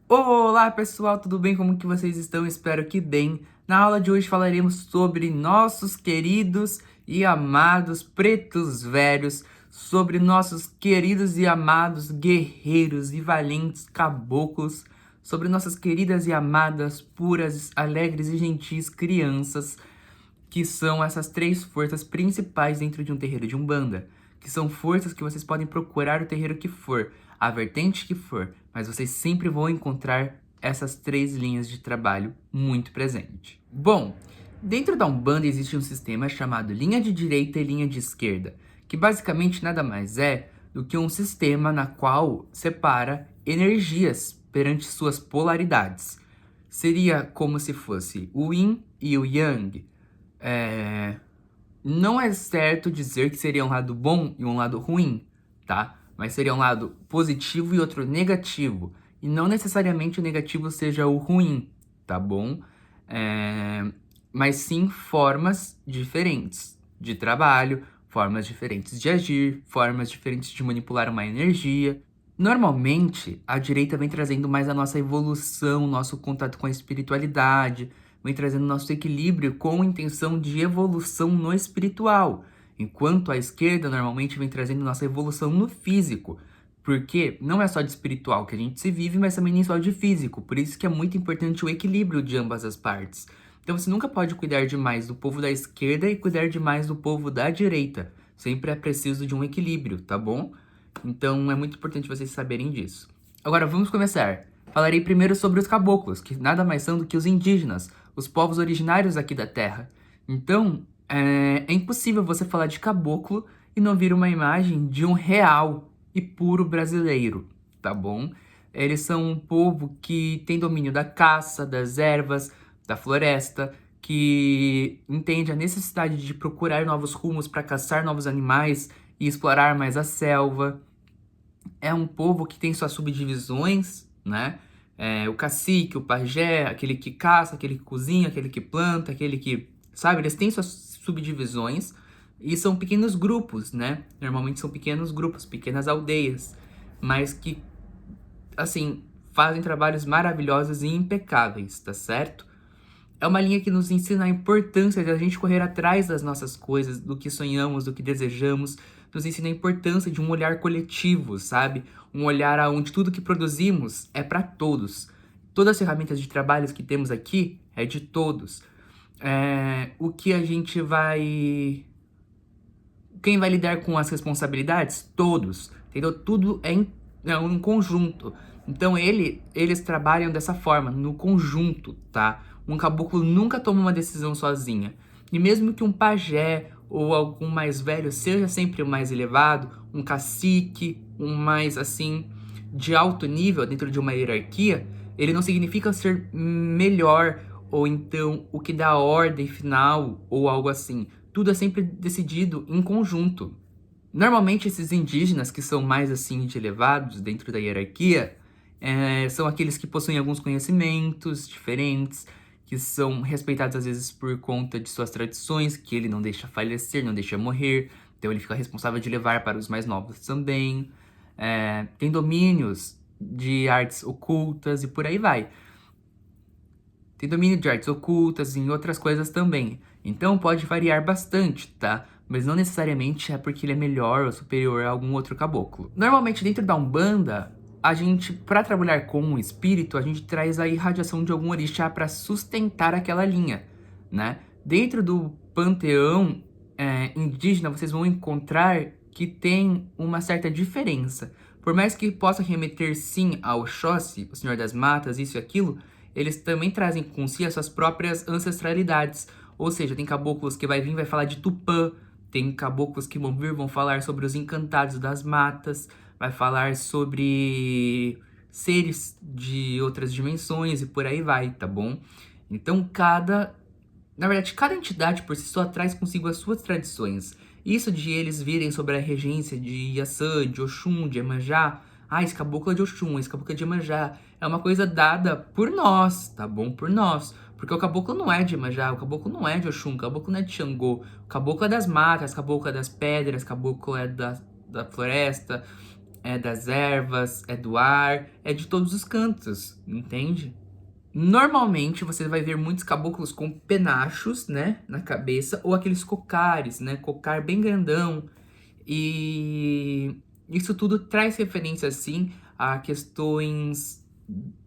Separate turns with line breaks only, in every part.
Olá pessoal, tudo bem? Como que vocês estão? Espero que bem. Na aula de hoje falaremos sobre nossos queridos e amados pretos velhos, sobre nossos queridos e amados guerreiros e valentes caboclos, sobre nossas queridas e amadas, puras, alegres e gentis crianças, que são essas três forças principais dentro de um terreiro de Umbanda, que são forças que vocês podem procurar o terreiro que for, a vertente que for, mas vocês sempre vão encontrar essas três linhas de trabalho muito presente. Bom, dentro da Umbanda existe um sistema chamado linha de direita e linha de esquerda, que basicamente nada mais é do que um sistema na qual separa energias perante suas polaridades. Seria como se fosse o Yin e o Yang. Não é certo dizer que seria um lado bom e um lado ruim, tá? Mas seria um lado positivo e outro negativo. E não necessariamente o negativo seja o ruim, tá bom? Mas sim formas diferentes de trabalho, formas diferentes de agir, formas diferentes de manipular uma energia. Normalmente, a direita vem trazendo mais a nossa evolução, nosso contato com a espiritualidade, vem trazendo nosso equilíbrio com intenção de evolução no espiritual, enquanto a esquerda normalmente vem trazendo nossa evolução no físico, porque não é só de espiritual que a gente se vive, mas também nem só de físico, por isso que é muito importante o equilíbrio de ambas as partes. Então você nunca pode cuidar demais do povo da esquerda e cuidar demais do povo da direita, sempre é preciso de um equilíbrio, tá bom? Então é muito importante vocês saberem disso. Agora vamos começar. Falarei primeiro sobre os caboclos, que nada mais são do que os indígenas, os povos originários aqui da Terra. Então, é impossível você falar de caboclo e não vir uma imagem de um real e puro brasileiro, tá bom? Eles são um povo que tem domínio da caça, das ervas, da floresta, que entende a necessidade de procurar novos rumos para caçar novos animais e explorar mais a selva. É um povo que tem suas subdivisões, né? O cacique, o pajé, aquele que caça, aquele que cozinha, aquele que planta, aquele que... Sabe? Eles têm suas subdivisões e são pequenos grupos, né? Normalmente são pequenos grupos, pequenas aldeias, mas que, assim, fazem trabalhos maravilhosos e impecáveis, tá certo? É uma linha que nos ensina a importância de a gente correr atrás das nossas coisas, do que sonhamos, do que desejamos. Nos ensina a importância de um olhar coletivo, sabe? Um olhar onde tudo que produzimos é para todos. Todas as ferramentas de trabalho que temos aqui é de todos. O que a gente vai... Quem vai lidar com as responsabilidades? Todos. Entendeu? Tudo é um conjunto. Então eles trabalham dessa forma, no conjunto, tá? Um caboclo nunca toma uma decisão sozinha. E mesmo que um pajé ou algum mais velho seja sempre o mais elevado, um cacique, um mais assim, de alto nível dentro de uma hierarquia, ele não significa ser melhor ou então o que dá a ordem final ou algo assim. Tudo é sempre decidido em conjunto. Normalmente esses indígenas que são mais assim de elevados dentro da hierarquia são aqueles que possuem alguns conhecimentos diferentes, que são respeitados às vezes por conta de suas tradições, que ele não deixa falecer, não deixa morrer, então ele fica responsável de levar para os mais novos também. Tem domínios de artes ocultas e por aí vai. Tem domínio de artes ocultas e em outras coisas também. Então pode variar bastante, tá? Mas não necessariamente é porque ele é melhor ou superior a algum outro caboclo. Normalmente dentro da Umbanda, a gente, para trabalhar com um espírito, a gente traz a irradiação de algum orixá para sustentar aquela linha, né? Dentro do panteão indígena, vocês vão encontrar que tem uma certa diferença. Por mais que possa remeter sim ao Oxóssi, o Senhor das Matas, isso e aquilo, eles também trazem com si as suas próprias ancestralidades. Ou seja, tem caboclos que vai vir e vai falar de Tupã, tem caboclos que vão vir vão falar sobre os encantados das matas, vai falar sobre seres de outras dimensões e por aí vai, tá bom? Então na verdade, cada entidade por si só traz consigo as suas tradições. Isso de eles virem sobre a regência de Iaçã, de Oxum, de Iemanjá, esse caboclo é de Oxum, esse caboclo é de Iemanjá, é uma coisa dada por nós, tá bom? Por nós. Porque o caboclo não é de Iemanjá, o caboclo não é de Oxum, o caboclo não é de Xangô, o caboclo é das matas, o caboclo é das pedras, o caboclo é da floresta, é das ervas, é do ar, é de todos os cantos, entende? Normalmente você vai ver muitos caboclos com penachos, né, na cabeça, ou aqueles cocares, né, cocar bem grandão. E isso tudo traz referência, assim, a questões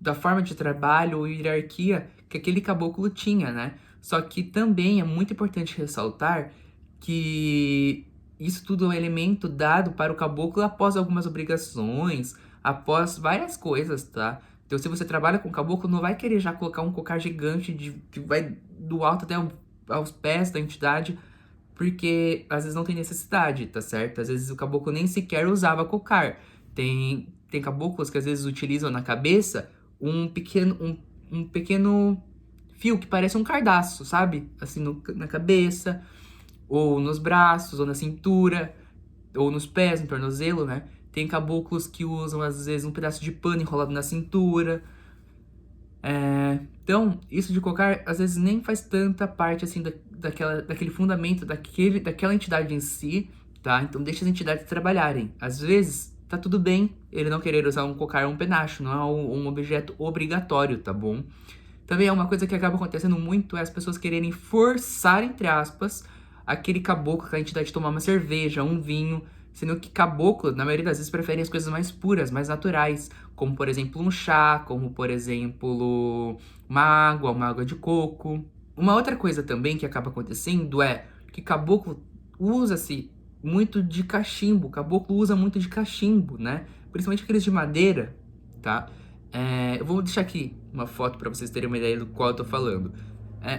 da forma de trabalho ou hierarquia que aquele caboclo tinha, né? Só que também é muito importante ressaltar que isso tudo é um elemento dado para o caboclo após algumas obrigações, após várias coisas, tá? Então, se você trabalha com caboclo, não vai querer já colocar um cocar gigante que vai do alto até aos pés da entidade, porque às vezes não tem necessidade, tá certo? Às vezes o caboclo nem sequer usava cocar. Tem caboclos que às vezes utilizam na cabeça um pequeno fio que parece um cardaço, sabe? Assim, na cabeça, ou nos braços, ou na cintura, ou nos pés, no tornozelo, né? Tem caboclos que usam, às vezes, um pedaço de pano enrolado na cintura. Então, isso de cocar, às vezes, nem faz tanta parte, assim, daquele fundamento, daquela entidade em si, tá? Então, deixa as entidades trabalharem. Às vezes, tá tudo bem ele não querer usar um cocar ou um penacho, não é um objeto obrigatório, tá bom? Também é uma coisa que acaba acontecendo muito, é as pessoas quererem forçar, entre aspas, aquele caboclo que a entidade tomar uma cerveja, um vinho, sendo que caboclo, na maioria das vezes, preferem as coisas mais puras, mais naturais, como, por exemplo, um chá, como, por exemplo, uma água de coco. Uma outra coisa também que acaba acontecendo é que caboclo usa-se muito de cachimbo, caboclo usa muito de cachimbo, né? Principalmente aqueles de madeira, tá? Eu vou deixar aqui uma foto para vocês terem uma ideia do qual eu tô falando.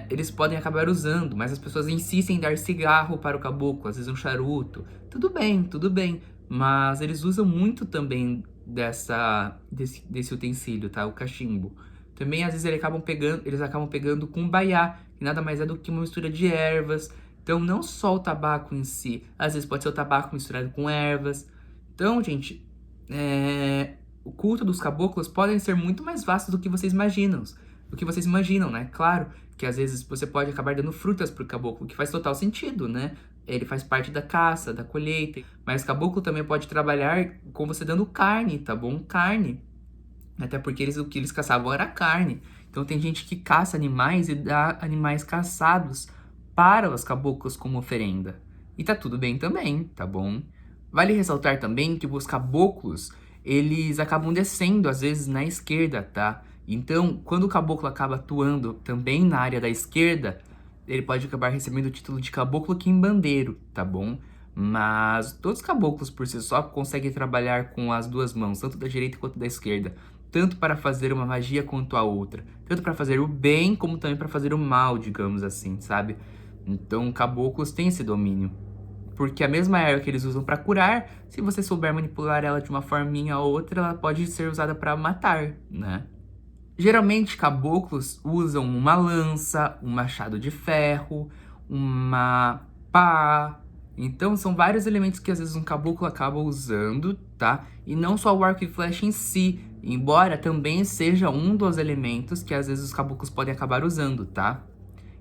Eles podem acabar usando, mas as pessoas insistem em dar cigarro para o caboclo, às vezes um charuto. Tudo bem, mas eles usam muito também desse utensílio, tá? O cachimbo. Também, às vezes, eles acabam pegando com baiá, que nada mais é do que uma mistura de ervas. Então, não só o tabaco em si, às vezes pode ser o tabaco misturado com ervas. Então, gente, o culto dos caboclos podem ser muito mais vastos do que vocês imaginam, né? Claro que às vezes você pode acabar dando frutas pro caboclo, que faz total sentido, né? Ele faz parte da caça, da colheita, mas caboclo também pode trabalhar com você dando carne, tá bom? Carne. Até porque o que eles caçavam era carne. Então tem gente que caça animais e dá animais caçados para os caboclos como oferenda. E tá tudo bem também, tá bom? Vale ressaltar também que os caboclos, eles acabam descendo às vezes na esquerda, tá? Então, quando o caboclo acaba atuando também na área da esquerda, ele pode acabar recebendo o título de caboclo quimbandeiro, tá bom? Mas todos os caboclos por si só conseguem trabalhar com as duas mãos, tanto da direita quanto da esquerda, tanto para fazer uma magia quanto a outra, tanto para fazer o bem como também para fazer o mal, digamos assim, sabe? Então, caboclos têm esse domínio. Porque a mesma erva que eles usam para curar, se você souber manipular ela de uma forminha ou outra, ela pode ser usada para matar, né? Geralmente, caboclos usam uma lança, um machado de ferro, uma pá. Então, são vários elementos que às vezes um caboclo acaba usando, tá? E não só o arco e flecha em si, embora também seja um dos elementos que às vezes os caboclos podem acabar usando, tá?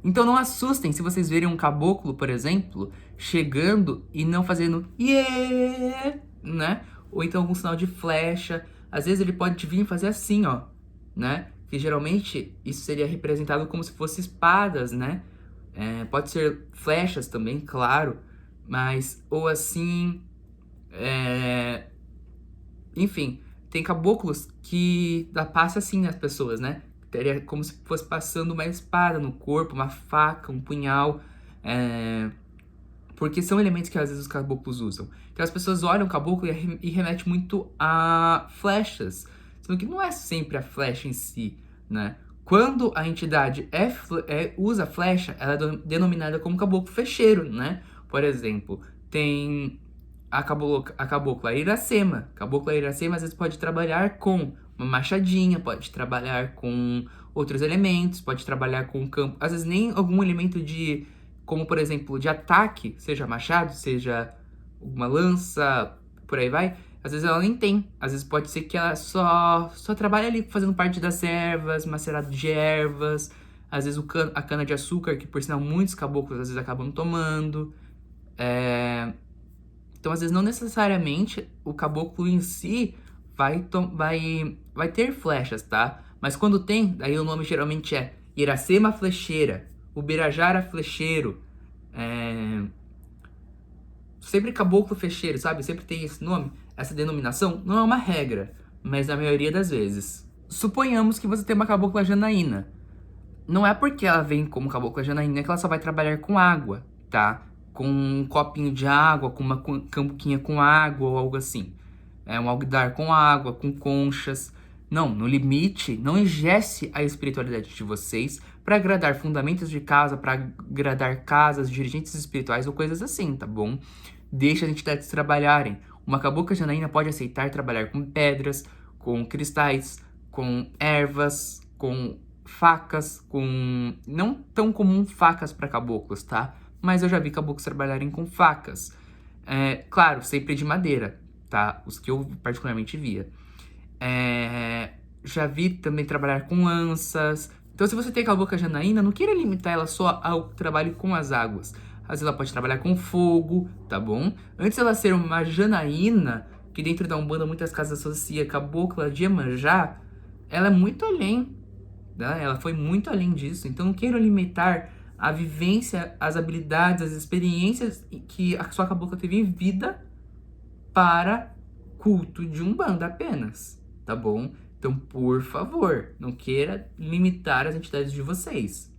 Então não assustem se vocês verem um caboclo, por exemplo, chegando e não fazendo yeah, né? Ou então algum sinal de flecha. Às vezes ele pode vir fazer assim, ó, né? Que geralmente isso seria representado como se fosse espadas, né? Pode ser flechas também, claro, mas ou assim, enfim, tem caboclos que passa assim nas pessoas, né? Teria como se fosse passando uma espada no corpo, uma faca, um punhal. Porque são elementos que às vezes os caboclos usam. Então as pessoas olham o caboclo e remete muito a flechas. Sendo que não é sempre a flecha em si, né? Quando a entidade usa flecha, ela é denominada como caboclo fecheiro, né? Por exemplo, tem a cabocla Iracema. Cabocla Iracema às vezes pode trabalhar com uma machadinha, pode trabalhar com outros elementos, pode trabalhar com campo. Às vezes nem algum elemento de, como por exemplo, de ataque, seja machado, seja uma lança, por aí vai. Às vezes ela nem tem. Às vezes pode ser que ela só trabalha ali fazendo parte das ervas, macerado de ervas. Às vezes a cana de açúcar, que por sinal muitos caboclos às vezes acabam tomando. Então, às vezes, não necessariamente o caboclo em si vai ter flechas, tá? Mas quando tem, daí o nome geralmente é Iracema Flecheira, Ubirajara Flecheiro, é... sempre caboclo flecheiro, sabe? Sempre tem esse nome, essa denominação. Não é uma regra, mas na maioria das vezes. Suponhamos que você tem uma cabocla janaína. Não é porque ela vem como cabocla janaína que ela só vai trabalhar com água, tá? Com um copinho de água, com uma cambuquinha com água ou algo assim. É um alguidar com água, com conchas. Não, no limite, não engesse a espiritualidade de vocês para agradar fundamentos de casa, para agradar casas, dirigentes espirituais ou coisas assim, tá bom? Deixa as entidades trabalharem. Uma cabocla janaína pode aceitar trabalhar com pedras, com cristais, com ervas, com facas, com... Não tão comum facas para caboclos, tá? Mas eu já vi caboclos trabalharem com facas. Claro, sempre de madeira, tá? Os que eu particularmente via. Já vi também trabalhar com lanças. Então, se você tem cabocla janaína, não queira limitar ela só ao trabalho com as águas. Às vezes ela pode trabalhar com fogo, tá bom? Antes ela ser uma janaína, que dentro da Umbanda muitas casas associam cabocla de Iemanjá, ela é muito além, né? Ela foi muito além disso. Então, não queira limitar a vivência, as habilidades, as experiências que a sua cabocla teve em vida para culto de Umbanda apenas, tá bom? Então, por favor, não queira limitar as entidades de vocês.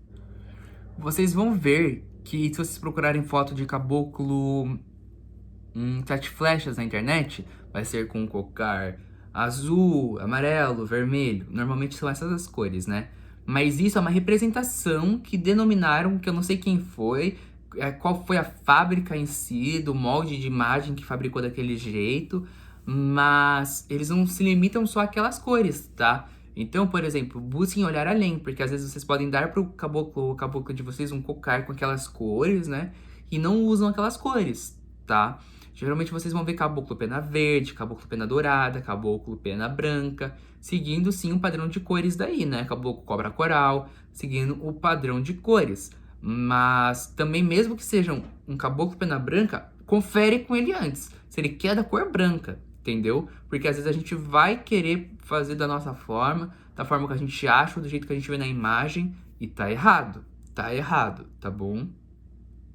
Vocês vão ver que se vocês procurarem foto de caboclo sete flechas na internet, vai ser com cocar azul, amarelo, vermelho. Normalmente são essas as cores, né? Mas isso é uma representação que denominaram, que eu não sei quem foi, qual foi a fábrica em si, do molde de imagem que fabricou daquele jeito, mas eles não se limitam só àquelas cores, tá? Então, por exemplo, busquem olhar além, porque às vezes vocês podem dar pro caboclo ou cabocla de vocês um cocar com aquelas cores, né? E não usam aquelas cores, tá? Geralmente vocês vão ver caboclo pena verde, caboclo pena dourada, caboclo pena branca, seguindo sim um padrão de cores daí, né? Caboclo cobra coral, seguindo o padrão de cores. Mas também, mesmo que sejam um caboclo pena branca, confere com ele antes, se ele quer da cor branca, entendeu? Porque às vezes a gente vai querer fazer da nossa forma, da forma que a gente acha, do jeito que a gente vê na imagem, e tá errado, tá bom?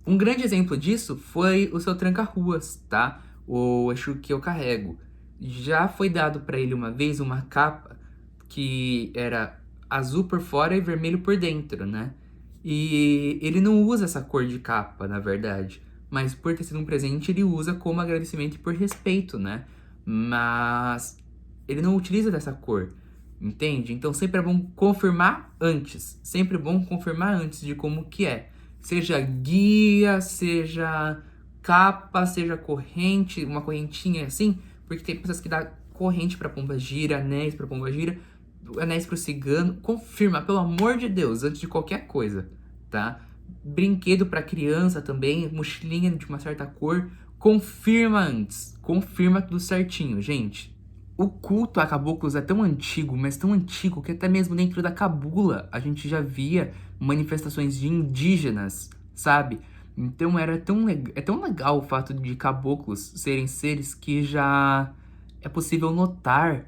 Um grande exemplo disso foi o seu tranca-ruas, tá? O Exu que eu carrego. Já foi dado para ele uma vez uma capa que era azul por fora e vermelho por dentro, né? E ele não usa essa cor de capa, na verdade. Mas por ter sido um presente, ele usa como agradecimento e por respeito, né? Mas ele não utiliza dessa cor, entende? Então sempre é bom confirmar antes. Sempre é bom confirmar antes de como que é. Seja guia, seja capa, seja corrente, uma correntinha assim, porque tem pessoas que dão corrente pra pomba gira, anéis pra pomba gira, anéis pro cigano. Confirma, pelo amor de Deus, antes de qualquer coisa, tá? Brinquedo pra criança também, mochilinha de uma certa cor, confirma antes, confirma tudo certinho, gente. O culto a caboclos é tão antigo, mas tão antigo, que até mesmo dentro da cabula a gente já via manifestações de indígenas, sabe? Então é tão legal o fato de caboclos serem seres que já é possível notar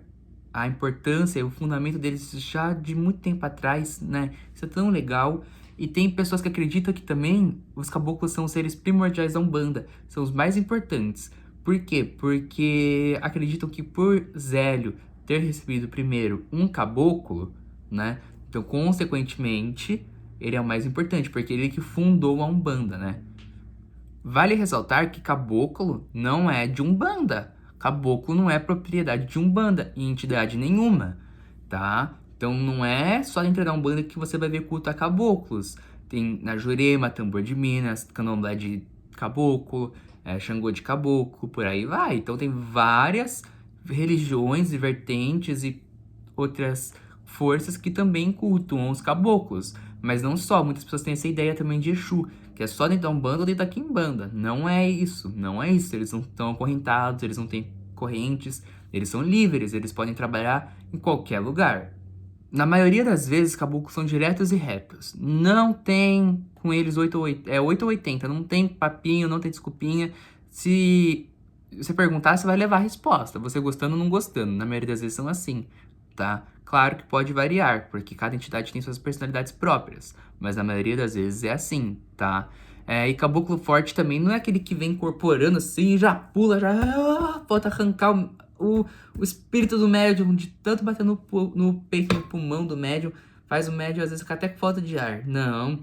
a importância e o fundamento deles já de muito tempo atrás, né? Isso é tão legal. E tem pessoas que acreditam que também os caboclos são os seres primordiais da Umbanda, são os mais importantes. Por quê? Porque acreditam que por Zélio ter recebido primeiro um caboclo, né? Então, consequentemente, ele é o mais importante, porque ele que fundou a Umbanda, né? Vale ressaltar que caboclo não é de Umbanda. Caboclo não é propriedade de Umbanda e entidade nenhuma, tá? Então não é só dentro da Umbanda que você vai ver culto a caboclos. Tem na Jurema, Tambor de Minas, Candomblé de caboclo, Xangô de caboclo, por aí vai. Então tem várias religiões e vertentes e outras forças que também cultuam os caboclos. Mas não só, muitas pessoas têm essa ideia também de Exu, que é só dentro da Umbanda ou dentro da Quimbanda. Não é isso, não é isso. Eles não estão acorrentados, eles não têm correntes, eles são livres, eles podem trabalhar em qualquer lugar. Na maioria das vezes, caboclos são diretos e retos. Não tem com eles 8 ou 80, não tem papinho, não tem desculpinha. Se você perguntar, você vai levar a resposta, você gostando ou não gostando. Na maioria das vezes são assim, tá? Claro que pode variar, porque cada entidade tem suas personalidades próprias, mas na maioria das vezes é assim, tá? E caboclo forte também não é aquele que vem incorporando assim, já pula, já pode arrancar o espírito do médium, de tanto bater no peito, no pulmão do médium, faz o médium às vezes ficar até com falta de ar. Não,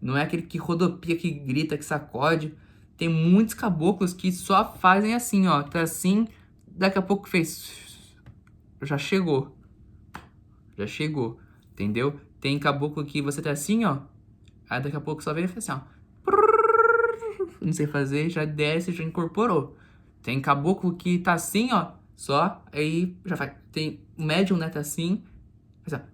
não é aquele que rodopia, que grita, que sacode. Tem muitos caboclos que só fazem assim, ó. Tá assim, daqui a pouco fez. Já chegou. Já chegou. Entendeu? Tem caboclo que você tá assim, ó. Aí daqui a pouco só vem e faz assim, ó. Não sei fazer, já desce, já incorporou. Tem caboclo que tá assim, ó. Só, aí já faz. Tem o médium, né? Tá assim. Faz, ó,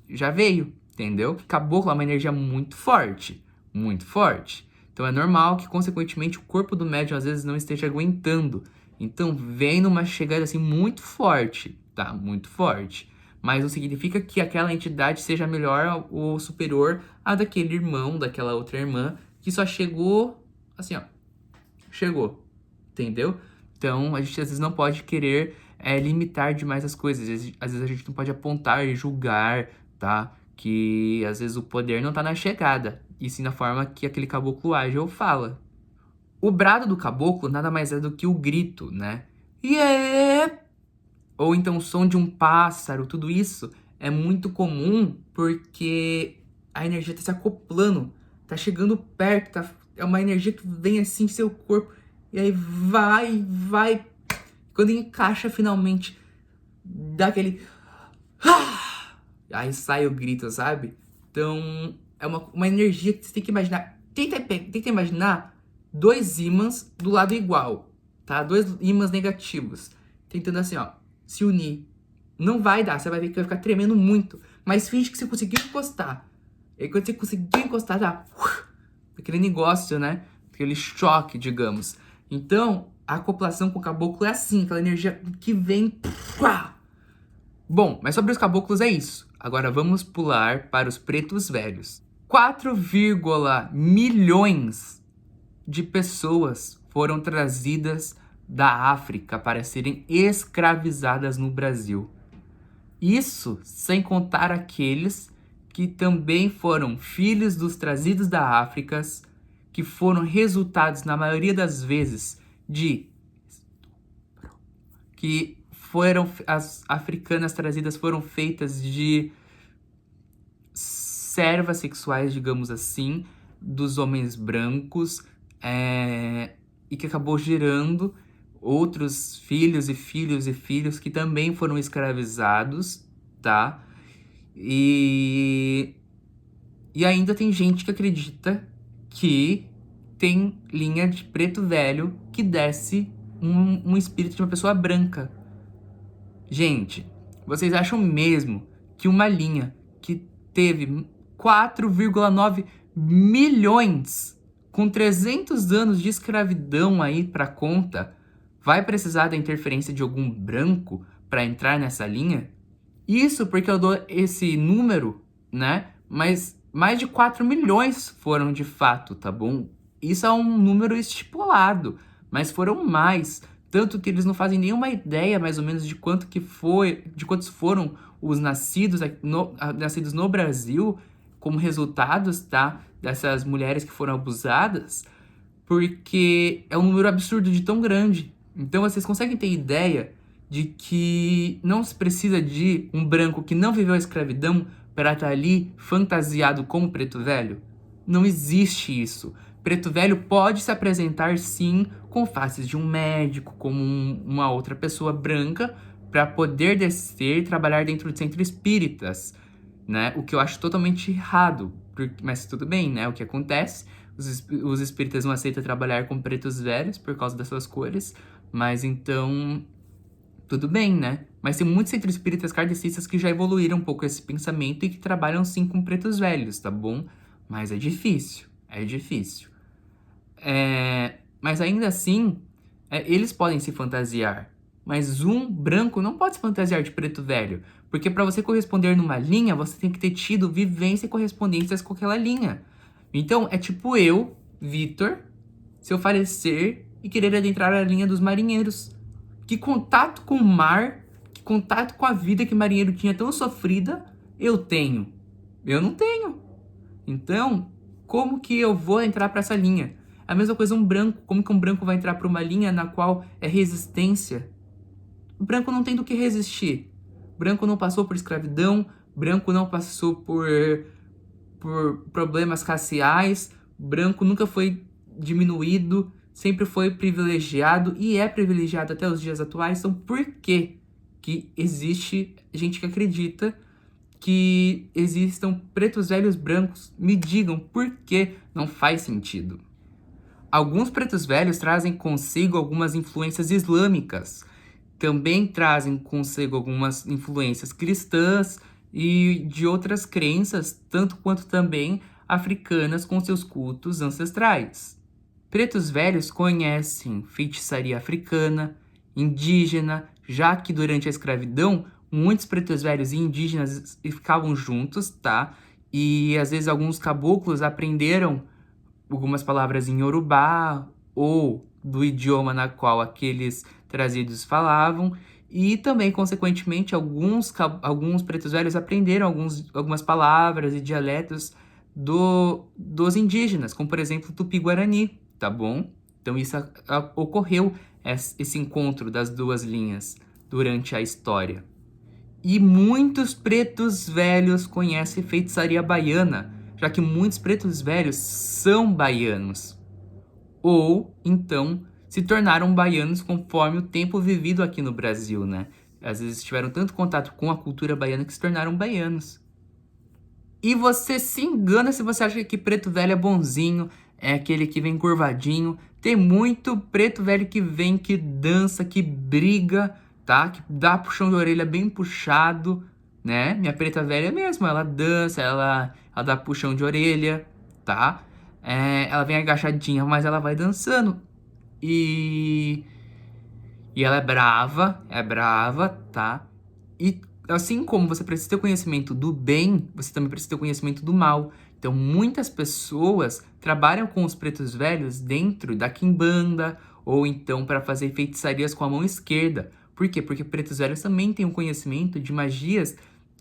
já veio. Entendeu? Caboclo é uma energia muito forte. Muito forte. Então é normal que, consequentemente, o corpo do médium às vezes não esteja aguentando. Então vem numa chegada assim muito forte, tá? Muito forte. Mas não significa que aquela entidade seja melhor ou superior a daquele irmão, daquela outra irmã, que só chegou assim, ó. Chegou. Entendeu? Então a gente às vezes não pode querer limitar demais as coisas. Às vezes a gente não pode apontar e julgar, tá? Que às vezes o poder não tá na chegada, e sim na forma que aquele caboclo age ou fala. O brado do caboclo nada mais é do que o grito, né? Yeah! Ou então o som de um pássaro, tudo isso é muito comum porque a energia tá se acoplando, tá chegando perto, é uma energia que vem assim em seu corpo, e aí vai. Quando encaixa finalmente, dá aquele. Aí sai o grito, sabe? Então, é uma energia que você tem que imaginar. Tenta imaginar dois ímãs do lado igual, tá? Dois ímãs negativos. Tentando assim, ó, se unir. Não vai dar, você vai ver que vai ficar tremendo muito. Mas finge que você conseguiu encostar. E quando você conseguiu encostar, dá aquele negócio, né? Aquele choque, digamos. Então, a acoplação com o caboclo é assim, aquela energia que vem. Bom, mas sobre os caboclos é isso. Agora vamos pular para os pretos velhos. 4, milhões de pessoas foram trazidas da África para serem escravizadas no Brasil. Isso sem contar aqueles que também foram filhos dos trazidos da África, que foram resultados, na maioria das vezes, que foram as africanas trazidas foram feitas de servas sexuais, digamos assim, dos homens brancos, e que acabou gerando outros filhos e filhos e filhos que também foram escravizados, tá? E ainda tem gente que acredita que tem linha de preto velho que desce um espírito de uma pessoa branca. Gente, vocês acham mesmo que uma linha que teve 4,9 milhões com 300 anos de escravidão aí pra conta vai precisar da interferência de algum branco para entrar nessa linha? Isso porque eu dou esse número, né? Mas mais de 4 milhões foram de fato, tá bom? Isso é um número estipulado, mas foram mais. Tanto que eles não fazem nenhuma ideia, mais ou menos, de quanto que foi, de quantos foram os nascidos no Brasil como resultados, tá? Dessas mulheres que foram abusadas, porque é um número absurdo de tão grande. Então vocês conseguem ter ideia de que não se precisa de um branco que não viveu a escravidão para estar ali fantasiado como preto velho? Não existe isso. Preto velho pode se apresentar sim com faces de um médico, como uma outra pessoa branca, para poder descer e trabalhar dentro de centros espíritas, né? O que eu acho totalmente errado, mas tudo bem, né? O que acontece, os espíritas não aceitam trabalhar com pretos velhos por causa das suas cores, mas então tudo bem, né? Mas tem muitos centros espíritas kardecistas que já evoluíram um pouco esse pensamento e que trabalham sim com pretos velhos, tá bom? Mas é difícil, é difícil. Mas ainda assim, eles podem se fantasiar. Mas um branco não pode se fantasiar de preto velho. Porque para você corresponder numa linha, você tem que ter tido vivência e correspondências com aquela linha. Então, é tipo eu, Vitor, se eu falecer e querer adentrar a linha dos marinheiros. Que contato com o mar, que contato com a vida que o marinheiro tinha tão sofrida, eu tenho? Eu não tenho. Então, como que eu vou entrar para essa linha? A mesma coisa um branco. Como que um branco vai entrar para uma linha na qual é resistência? O branco não tem do que resistir. Branco não passou por escravidão, branco não passou por problemas raciais, branco nunca foi diminuído, sempre foi privilegiado e é privilegiado até os dias atuais. Então, por que existe gente que acredita que existam pretos velhos brancos? Me digam por que não faz sentido. Alguns pretos velhos trazem consigo algumas influências islâmicas, também trazem consigo algumas influências cristãs e de outras crenças, tanto quanto também africanas com seus cultos ancestrais. Pretos velhos conhecem feitiçaria africana, indígena, já que durante a escravidão muitos pretos velhos e indígenas ficavam juntos, tá? E às vezes alguns caboclos aprenderam algumas palavras em Yorubá ou do idioma na qual aqueles trazidos falavam, e também, consequentemente, alguns pretos velhos aprenderam algumas palavras e dialetos dos indígenas, como, por exemplo, Tupi-Guarani, tá bom? Então, isso ocorreu, esse encontro das duas linhas durante a história. E muitos pretos velhos conhecem feitiçaria baiana, já que muitos pretos velhos são baianos. Ou, então, se tornaram baianos conforme o tempo vivido aqui no Brasil, né? Às vezes tiveram tanto contato com a cultura baiana que se tornaram baianos. E você se engana se você acha que preto velho é bonzinho, é aquele que vem curvadinho. Tem muito preto velho que vem, que dança, que briga, tá? Que dá puxão de orelha bem puxado, né? Minha preta velha mesmo, ela dança, ela dá puxão de orelha, tá? Ela vem agachadinha, mas ela vai dançando. E ela é brava, tá? E assim como você precisa ter conhecimento do bem, você também precisa ter conhecimento do mal. Então, muitas pessoas trabalham com os pretos velhos dentro da quimbanda, ou então para fazer feitiçarias com a mão esquerda. Por quê? Porque pretos velhos também têm um conhecimento de magias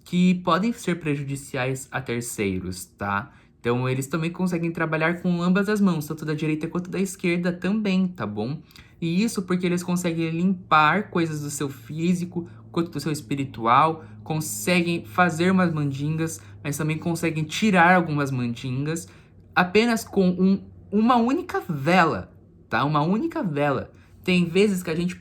que podem ser prejudiciais a terceiros, tá? Então, eles também conseguem trabalhar com ambas as mãos, tanto da direita quanto da esquerda também, tá bom? E isso porque eles conseguem limpar coisas do seu físico, quanto do seu espiritual, conseguem fazer umas mandingas, mas também conseguem tirar algumas mandingas apenas com uma única vela, tá? Uma única vela. Tem vezes que a gente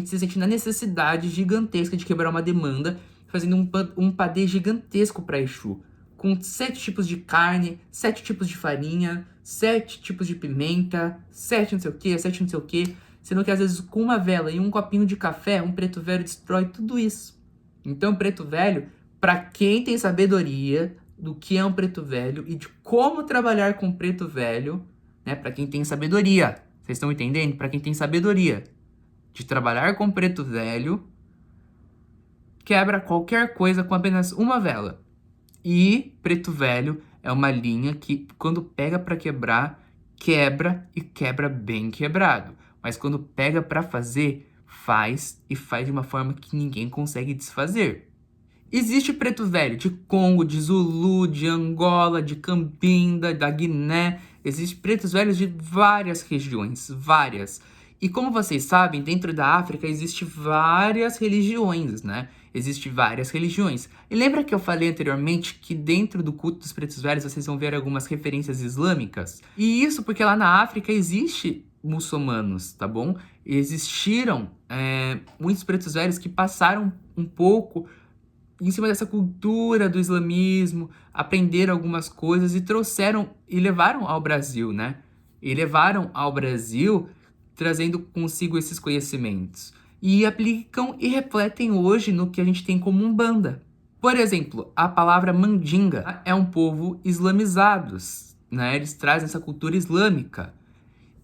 se sente na necessidade gigantesca de quebrar uma demanda, fazendo um padê gigantesco para Exu, com 7 tipos de carne, 7 tipos de farinha, 7 tipos de pimenta, 7 não sei o que, 7 não sei o que, sendo que às vezes com uma vela e um copinho de café, um preto velho destrói tudo isso. Então, preto velho, para quem tem sabedoria do que é um preto velho e de como trabalhar com preto velho, né? Para quem tem sabedoria, vocês estão entendendo? Para quem tem sabedoria de trabalhar com preto velho, quebra qualquer coisa com apenas uma vela. E preto velho é uma linha que, quando pega para quebrar, quebra e quebra bem quebrado. Mas quando pega para fazer, faz e faz de uma forma que ninguém consegue desfazer. Existe preto velho de Congo, de Zulu, de Angola, de Cabinda, da Guiné. Existem pretos velhos de várias regiões, várias. E como vocês sabem, dentro da África existe várias religiões, né? Existem várias religiões. E lembra que eu falei anteriormente que dentro do culto dos pretos velhos vocês vão ver algumas referências islâmicas? E isso porque lá na África existe muçulmanos, tá bom? Existiram muitos pretos velhos que passaram um pouco em cima dessa cultura do islamismo, aprenderam algumas coisas e trouxeram e levaram ao Brasil, né? E levaram ao Brasil trazendo consigo esses conhecimentos. E aplicam e refletem hoje no que a gente tem como Umbanda. Por exemplo, a palavra mandinga é um povo islamizados, né? Eles trazem essa cultura islâmica.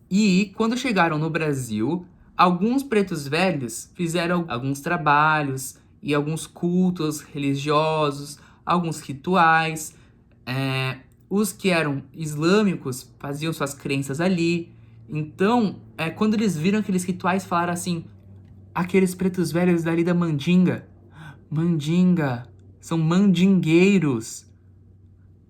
E quando chegaram no Brasil, alguns pretos velhos fizeram alguns trabalhos e alguns cultos religiosos, alguns rituais. Os que eram islâmicos faziam suas crenças ali. Então, quando eles viram aqueles rituais, falaram assim, aqueles pretos velhos dali da mandinga. Mandinga, são mandingueiros.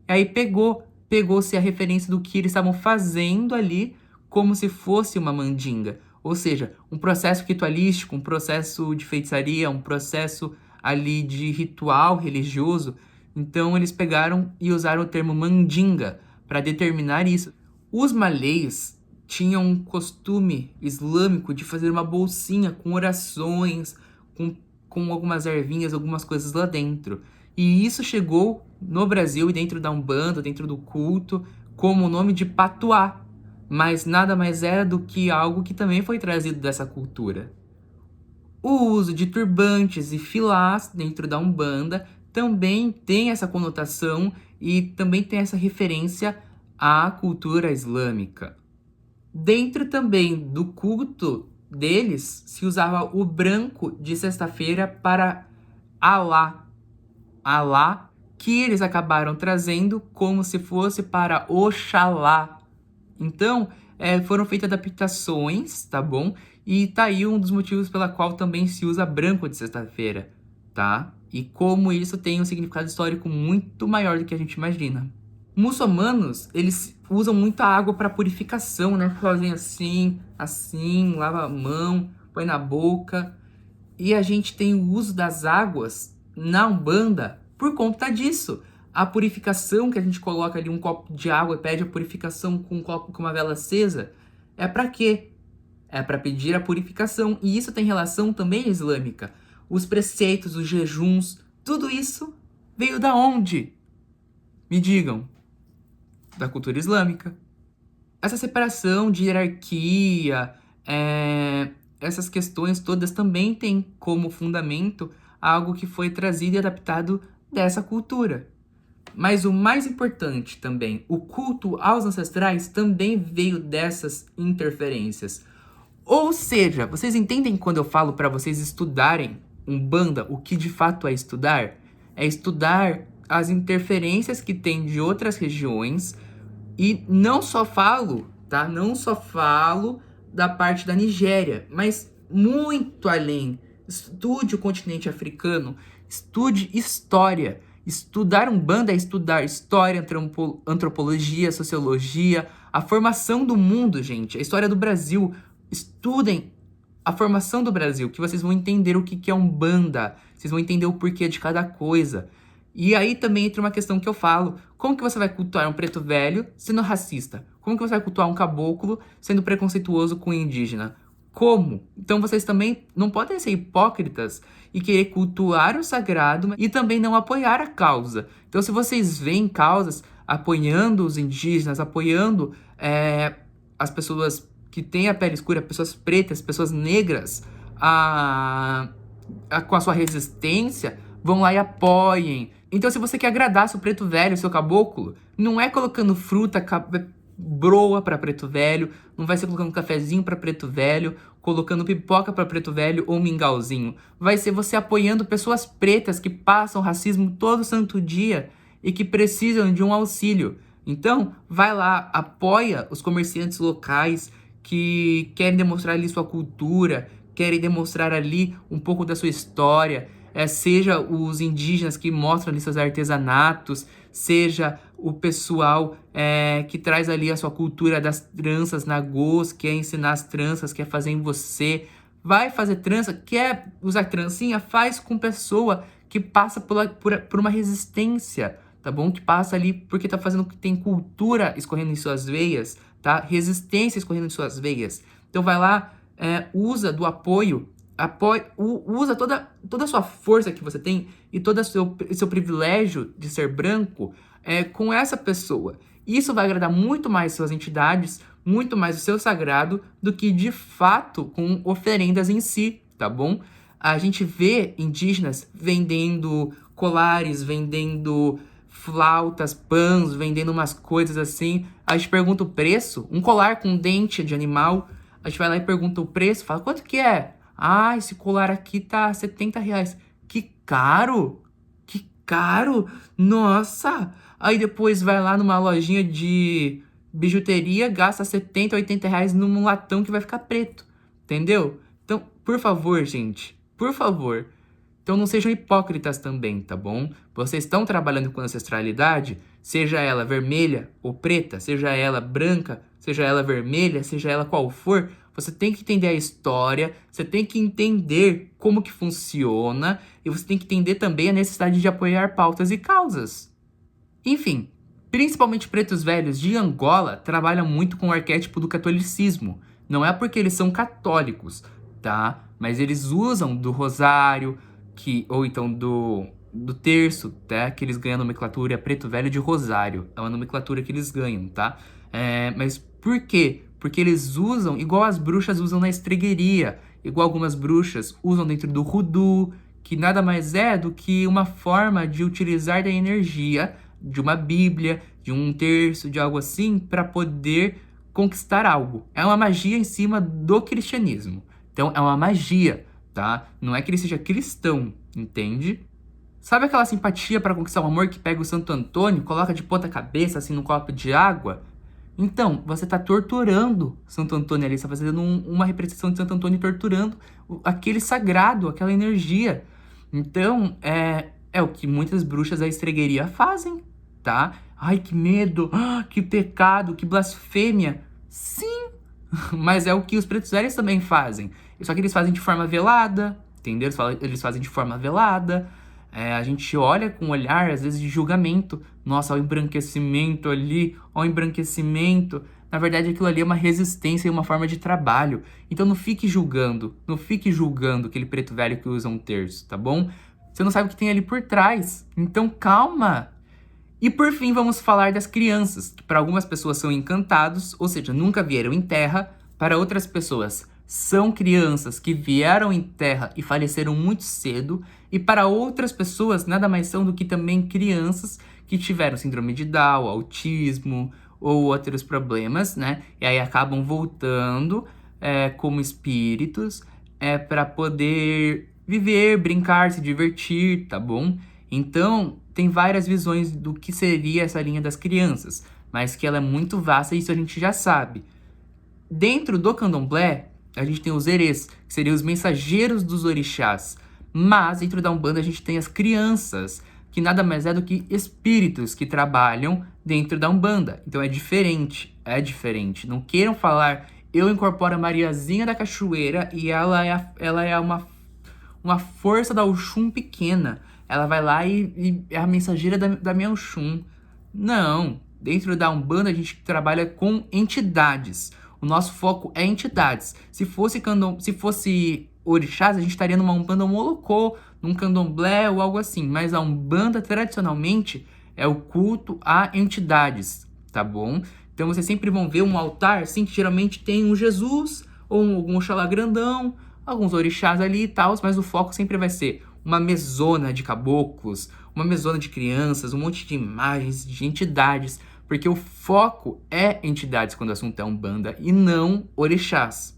E aí pegou-se a referência do que eles estavam fazendo ali como se fosse uma mandinga. Ou seja, um processo ritualístico, um processo de feitiçaria, um processo ali de ritual religioso. Então eles pegaram e usaram o termo mandinga para determinar isso. Os malês tinham um costume islâmico de fazer uma bolsinha com orações, com algumas ervinhas, algumas coisas lá dentro. E isso chegou no Brasil e dentro da Umbanda, dentro do culto, como o nome de patuá. Mas nada mais era do que algo que também foi trazido dessa cultura. O uso de turbantes e filás dentro da Umbanda também tem essa conotação e também tem essa referência à cultura islâmica. Dentro também do culto deles, se usava o branco de sexta-feira para Alá. Alá, que eles acabaram trazendo como se fosse para Oxalá. Então, foram feitas adaptações, tá bom? E tá aí um dos motivos pela qual também se usa branco de sexta-feira, tá? E como isso tem um significado histórico muito maior do que a gente imagina. Muçulmanos, eles usam muita água para purificação, né? Fazem assim, lava a mão, põe na boca. E a gente tem o uso das águas na Umbanda por conta disso. A purificação que a gente coloca ali um copo de água e pede a purificação com um copo com uma vela acesa, é para quê? É para pedir a purificação. E isso tem relação também islâmica. Os preceitos, os jejuns, tudo isso veio da onde? Me digam. Da cultura islâmica. Essa separação de hierarquia, essas questões todas também têm como fundamento algo que foi trazido e adaptado dessa cultura. Mas o mais importante também, o culto aos ancestrais também veio dessas interferências. Ou seja, vocês entendem quando eu falo para vocês estudarem Umbanda, o que de fato é estudar? É estudar as interferências que tem de outras regiões. E não só falo, tá? Não só falo da parte da Nigéria, mas muito além. Estude o continente africano, estude história. Estudar Umbanda é estudar história, antropologia, sociologia, a formação do mundo, gente, a história do Brasil. Estudem a formação do Brasil, que vocês vão entender o que é Umbanda, vocês vão entender o porquê de cada coisa. E aí também entra uma questão que eu falo, como que você vai cultuar um preto velho sendo racista? Como que você vai cultuar um caboclo sendo preconceituoso com o indígena? Como? Então vocês também não podem ser hipócritas e querer cultuar o sagrado e também não apoiar a causa. Então se vocês veem causas apoiando os indígenas, apoiando as pessoas que têm a pele escura, pessoas pretas, pessoas negras, com a sua resistência, vão lá e apoiem. Então, se você quer agradar seu preto velho, seu caboclo, não é colocando fruta, broa para preto velho, não vai ser colocando cafezinho para preto velho, colocando pipoca para preto velho ou mingauzinho. Vai ser você apoiando pessoas pretas que passam racismo todo santo dia e que precisam de um auxílio. Então, vai lá, apoia os comerciantes locais que querem demonstrar ali sua cultura, querem demonstrar ali um pouco da sua história. Seja os indígenas que mostram ali seus artesanatos, seja o pessoal que traz ali a sua cultura das tranças, nagôs, quer ensinar as tranças, quer fazer em você. Vai fazer trança, quer usar trancinha, faz com pessoa que passa por uma resistência, tá bom? Que passa ali porque tá fazendo que tem cultura escorrendo em suas veias, tá? Resistência escorrendo em suas veias. Então vai lá, usa do apoio, usa toda a sua força que você tem e todo o seu privilégio de ser branco com essa pessoa. Isso vai agradar muito mais suas entidades, muito mais o seu sagrado, do que de fato com oferendas em si, tá bom? A gente vê indígenas vendendo colares, vendendo flautas, pães, vendendo umas coisas assim. A gente pergunta o preço, um colar com dente de animal, a gente vai lá e pergunta o preço, fala, quanto que é? Ah, esse colar aqui tá R$70. Que caro! Que caro! Nossa! Aí depois vai lá numa lojinha de bijuteria gasta 70, 80 reais num latão que vai ficar preto, entendeu? Então, por favor, gente, por favor. Então não sejam hipócritas também, tá bom? Vocês estão trabalhando com ancestralidade, seja ela vermelha ou preta, seja ela branca, seja ela vermelha, seja ela qual for, você tem que entender a história, você tem que entender como que funciona e você tem que entender também a necessidade de apoiar pautas e causas. Enfim, principalmente pretos velhos de Angola trabalham muito com o arquétipo do catolicismo. Não é porque eles são católicos, tá? Mas eles usam do rosário, ou então do terço, tá? Que eles ganham a nomenclatura preto velho de rosário. É uma nomenclatura que eles ganham, tá? Mas por quê? Porque eles usam igual as bruxas usam na estregueria, igual algumas bruxas usam dentro do hoodoo, que nada mais é do que uma forma de utilizar da energia de uma bíblia, de um terço, de algo assim, para poder conquistar algo. É uma magia em cima do cristianismo. Então, é uma magia, tá? Não é que ele seja cristão, entende? Sabe aquela simpatia para conquistar um amor que pega o Santo Antônio, coloca de ponta cabeça, assim, num copo de água? Então, você está torturando Santo Antônio ali, você está fazendo uma representação de Santo Antônio torturando aquele sagrado, aquela energia. Então, é o que muitas bruxas da estregueria fazem, tá? Ai, que medo, que pecado, que blasfêmia. Sim, mas é o que os pretos velhos também fazem. Só que eles fazem de forma velada, entendeu? Eles fazem de forma velada. A gente olha com um olhar, às vezes, de julgamento. Nossa, olha o embranquecimento ali, olha o embranquecimento. Na verdade, aquilo ali é uma resistência e uma forma de trabalho. Então não fique julgando aquele preto velho que usa um terço, tá bom? Você não sabe o que tem ali por trás. Então calma. E por fim, vamos falar das crianças, que para algumas pessoas são encantados, ou seja, nunca vieram em terra. Para outras pessoas, são crianças que vieram em terra e faleceram muito cedo. E para outras pessoas, nada mais são do que também crianças que tiveram síndrome de Down, autismo ou outros problemas, né? E aí acabam voltando como espíritos para poder viver, brincar, se divertir, tá bom? Então, tem várias visões do que seria essa linha das crianças, mas que ela é muito vasta e isso a gente já sabe. Dentro do candomblé, a gente tem os erês, que seriam os mensageiros dos orixás. Mas dentro da Umbanda a gente tem as crianças, que nada mais é do que espíritos que trabalham dentro da Umbanda. Então é diferente, é diferente. Não queiram falar, eu incorporo a Mariazinha da Cachoeira e ela é uma força da Oxum pequena. Ela vai lá e é a mensageira da minha Oxum. Não, dentro da Umbanda a gente trabalha com entidades. O nosso foco é entidades. Se fosse orixás, a gente estaria numa Umbanda Molocô, num candomblé ou algo assim. Mas a Umbanda, tradicionalmente, é o culto a entidades, tá bom? Então vocês sempre vão ver um altar, assim, que geralmente tem um Jesus, ou algum Oxalá grandão, alguns orixás ali e tal, mas o foco sempre vai ser uma mesona de caboclos, uma mesona de crianças, um monte de imagens, de entidades, porque o foco é entidades quando o assunto é Umbanda e não orixás.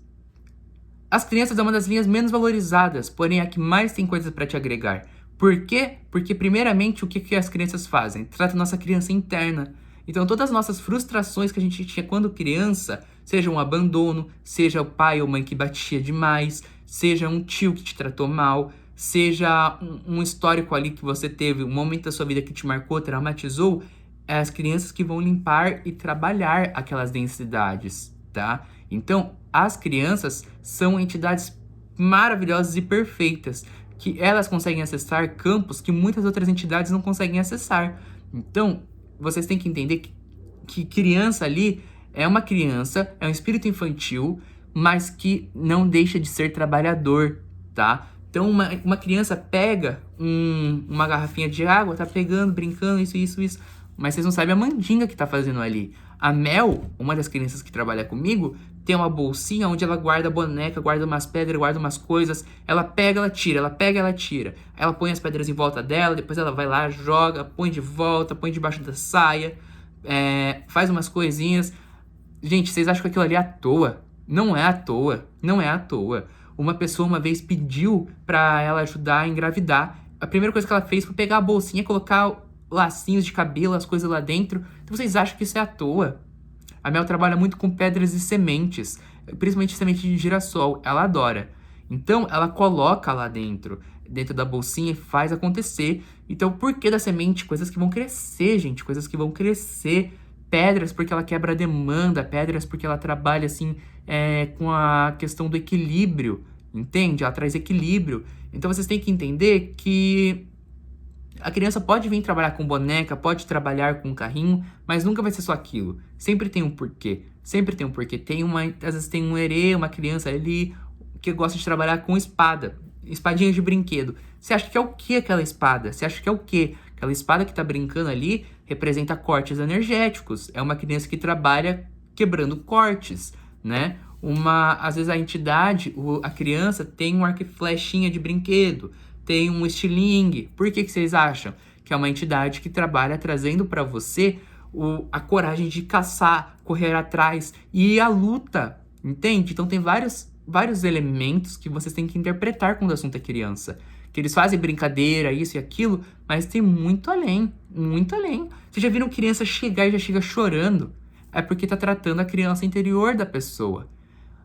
As crianças é uma das linhas menos valorizadas, porém é a que mais tem coisas para te agregar. Por quê? Porque, primeiramente, o que as crianças fazem? Trata a nossa criança interna. Então, todas as nossas frustrações que a gente tinha quando criança, seja um abandono, seja o pai ou mãe que batia demais, seja um tio que te tratou mal, seja um histórico ali que você teve, um momento da sua vida que te marcou, traumatizou, é as crianças que vão limpar e trabalhar aquelas densidades, tá? Então, as crianças são entidades maravilhosas e perfeitas, que elas conseguem acessar campos que muitas outras entidades não conseguem acessar. Então, vocês têm que entender que criança ali é uma criança, é um espírito infantil, mas que não deixa de ser trabalhador, tá? Então, uma criança pega uma garrafinha de água, tá pegando, brincando, isso, mas vocês não sabem a mandinga que tá fazendo ali. A Mel, uma das crianças que trabalha comigo, tem uma bolsinha onde ela guarda boneca, guarda umas pedras, guarda umas coisas. Ela pega, ela tira, ela pega, ela tira. Ela põe as pedras em volta dela, depois ela vai lá, joga, põe de volta, põe debaixo da saia, faz umas coisinhas. Gente, vocês acham que aquilo ali é à toa? Não é à toa, não é à toa. Uma pessoa uma vez pediu pra ela ajudar a engravidar. A primeira coisa que ela fez foi pegar a bolsinha, colocar lacinhos de cabelo, as coisas lá dentro. Então vocês acham que isso é à toa? A Mel trabalha muito com pedras e sementes, principalmente semente de girassol, ela adora. Então, ela coloca lá dentro da bolsinha e faz acontecer. Então, por que da semente? Coisas que vão crescer, gente, coisas que vão crescer. Pedras porque ela quebra a demanda, pedras porque ela trabalha, assim, com a questão do equilíbrio, entende? Ela traz equilíbrio. Então, vocês têm que entender que a criança pode vir trabalhar com boneca, pode trabalhar com carrinho, mas nunca vai ser só aquilo. Sempre tem um porquê. Sempre tem um porquê. Às vezes tem um herê, uma criança ali que gosta de trabalhar com espada. Espadinha de brinquedo. Você acha que é o que aquela espada? Você acha que é o que? Aquela espada que tá brincando ali representa cortes energéticos. É uma criança que trabalha quebrando cortes, né? Às vezes a entidade, a criança tem um arco e flechinha de brinquedo, tem um estilingue. Por que vocês acham? Que é uma entidade que trabalha trazendo para você a coragem de caçar, correr atrás e a luta, entende? Então tem vários elementos que vocês têm que interpretar quando o assunto é criança. Que eles fazem brincadeira, isso e aquilo, mas tem muito além, muito além. Vocês já viram criança chegar e já chega chorando? É porque tá tratando a criança interior da pessoa.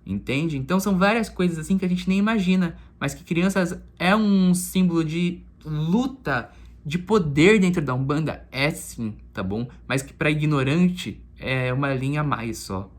Entende? Então são várias coisas assim que a gente nem imagina, mas que crianças é um símbolo de luta, de poder dentro da Umbanda, é sim, tá bom? Mas que para ignorante é uma linha a mais só.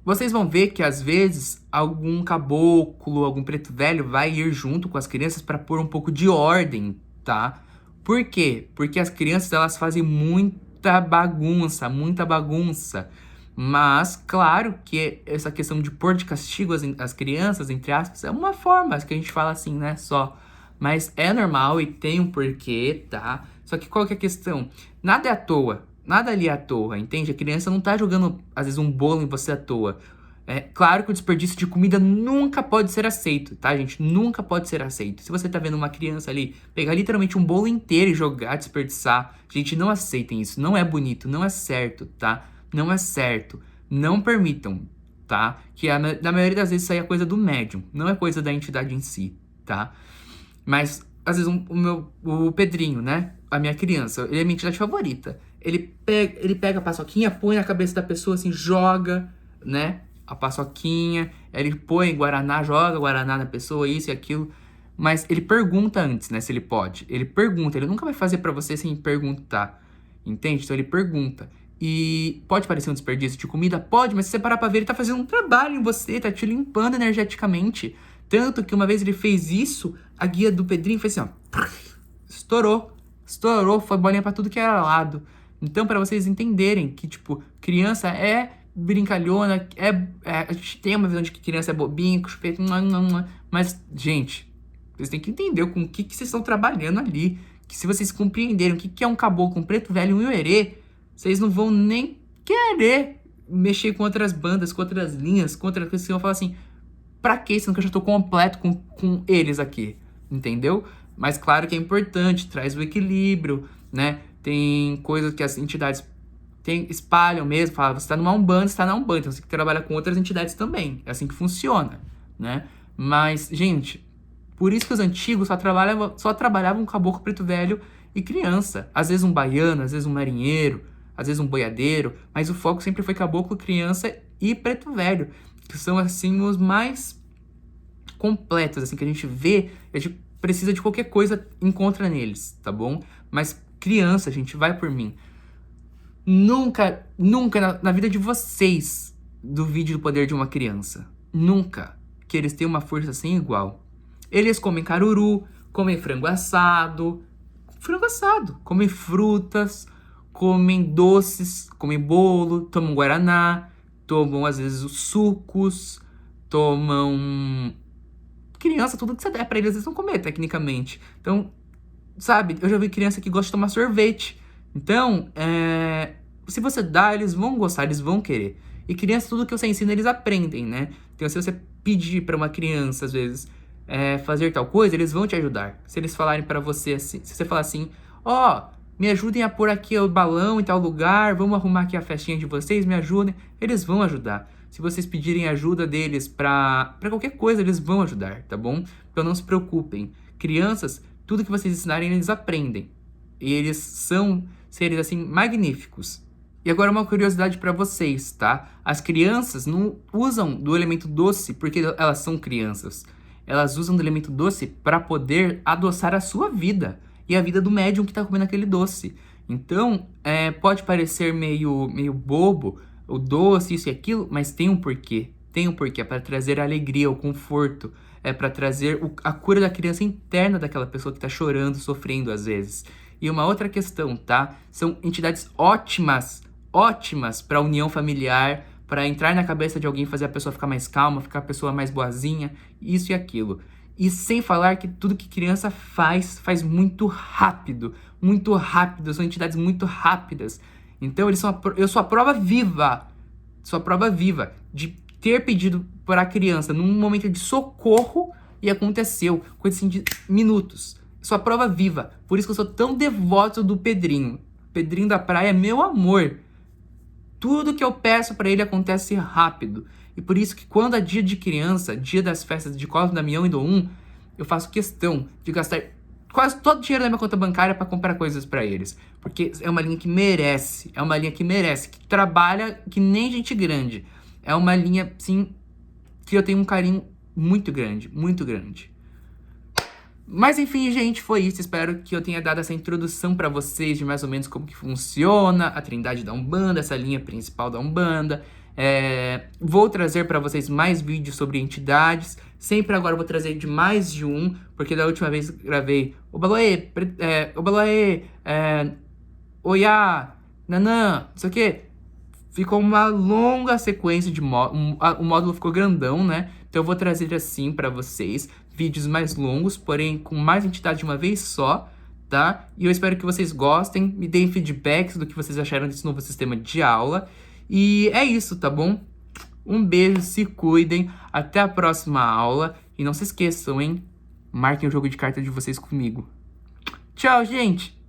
Vocês vão ver que às vezes algum caboclo, algum preto velho vai ir junto com as crianças para pôr um pouco de ordem, tá? Por quê? Porque as crianças elas fazem muita bagunça, muita bagunça. Mas, claro que essa questão de pôr de castigo as crianças, entre aspas, é uma forma que a gente fala assim, né, só. Mas é normal e tem um porquê, tá? Só que qual que é a questão? Nada é à toa, nada ali é à toa, entende? A criança não tá jogando, às vezes, um bolo em você à toa. É claro que o desperdício de comida nunca pode ser aceito, tá, gente? Nunca pode ser aceito. Se você tá vendo uma criança ali pegar literalmente um bolo inteiro e jogar, desperdiçar, gente, não aceitem isso. Não é bonito, não é certo, tá? Não é certo. Não permitam, tá? Que na maioria das vezes isso aí é coisa do médium, não é coisa da entidade em si, tá? Mas, às vezes, o Pedrinho, né? A minha criança, ele é minha entidade favorita. Ele pega a paçoquinha, põe na cabeça da pessoa, assim, joga, né? A paçoquinha, ele põe guaraná, joga guaraná na pessoa, isso e aquilo. Mas ele pergunta antes, né? Se ele pode. Ele pergunta, ele nunca vai fazer pra você sem perguntar, entende? Então ele pergunta. E pode parecer um desperdício de comida? Pode, mas se você parar pra ver, ele tá fazendo um trabalho em você, tá te limpando energeticamente. Tanto que uma vez ele fez isso, a guia do Pedrinho fez assim, ó. Estourou, foi bolinha pra tudo que era lado. Então, pra vocês entenderem que, tipo, criança é brincalhona, a gente tem uma visão de que criança é bobinha, com chupeta, mas, gente, vocês têm que entender com o que vocês estão trabalhando ali. Que se vocês compreenderem o que é um caboclo, um preto velho e um herê, vocês não vão nem querer mexer com outras bandas, com outras linhas, com outras coisas. Vocês vão falar assim, pra quê? Sendo que eu já tô completo com eles aqui, entendeu? Mas claro que é importante, traz o equilíbrio, né? Tem coisas que as entidades espalham mesmo, falam, você tá numa Umbanda, você tá na Umbanda, então você tem que trabalhar com outras entidades também. É assim que funciona, né? Mas, gente, por isso que os antigos só trabalhavam caboclo, preto velho e criança. Às vezes um baiano, às vezes um marinheiro, às vezes um boiadeiro, mas o foco sempre foi caboclo, criança e preto velho, que são, assim, os mais completos, assim, que a gente vê, a gente precisa de qualquer coisa, encontra neles, tá bom? Mas criança, gente, vai por mim. Nunca na vida de vocês duvide do poder de uma criança. Nunca. Que eles têm uma força sem igual. Eles comem caruru, comem frango assado, comem frutas, comem doces, comem bolo, tomam guaraná, tomam às vezes os sucos, tomam... Criança, tudo que você der pra eles, eles vão comer, tecnicamente. Então, sabe, eu já vi criança que gosta de tomar sorvete. Então, se você dá, eles vão gostar, eles vão querer. E criança, tudo que você ensina, eles aprendem, né? Então, se você pedir pra uma criança, às vezes, fazer tal coisa, eles vão te ajudar. Se eles falarem pra você assim, se você falar assim, ó, me ajudem a pôr aqui o balão em tal lugar, vamos arrumar aqui a festinha de vocês, me ajudem, eles vão ajudar. Se vocês pedirem ajuda deles pra qualquer coisa, eles vão ajudar, tá bom? Então não se preocupem. Crianças, tudo que vocês ensinarem, eles aprendem. E eles são seres, assim, magníficos. E agora uma curiosidade para vocês, tá? As crianças não usam do elemento doce porque elas são crianças. Elas usam do elemento doce para poder adoçar a sua vida e a vida do médium que tá comendo aquele doce. Então, pode parecer meio bobo, o doce, isso e aquilo, mas tem um porquê. Tem um porquê, é para trazer a alegria, o conforto, é para trazer a cura da criança interna daquela pessoa que tá chorando, sofrendo às vezes. E uma outra questão, tá? São entidades ótimas para a união familiar, para entrar na cabeça de alguém, fazer a pessoa ficar mais calma, ficar a pessoa mais boazinha, isso e aquilo. E sem falar que tudo que criança faz muito rápido, são entidades muito rápidas. Então eu sou a prova viva, de ter pedido para a criança num momento de socorro e aconteceu, coisa assim de minutos. Sou a prova viva, por isso que eu sou tão devoto do Pedrinho. Pedrinho da praia é meu amor. Tudo que eu peço para ele acontece rápido. E por isso que quando é dia de criança, dia das festas de Cosme, Damião e Dom, eu faço questão de gastar quase todo o dinheiro da minha conta bancária para comprar coisas para eles. Porque é uma linha que merece, que trabalha que nem gente grande. É uma linha, sim, que eu tenho um carinho muito grande, muito grande. Mas enfim, gente, foi isso. Espero que eu tenha dado essa introdução pra vocês de mais ou menos como que funciona a Trindade da Umbanda, essa linha principal da Umbanda. Vou trazer pra vocês mais vídeos sobre entidades. Sempre agora eu vou trazer de mais de um, porque da última vez gravei Obaloê, Oiá, Nanã, não sei o que. Ficou uma longa sequência de módulos, o módulo ficou grandão, né? Então eu vou trazer assim pra vocês, vídeos mais longos, porém com mais entidade de uma vez só, tá? E eu espero que vocês gostem, me deem feedbacks do que vocês acharam desse novo sistema de aula. E é isso, tá bom? Um beijo, se cuidem, até a próxima aula. E não se esqueçam, hein? Marquem o jogo de cartas de vocês comigo. Tchau, gente!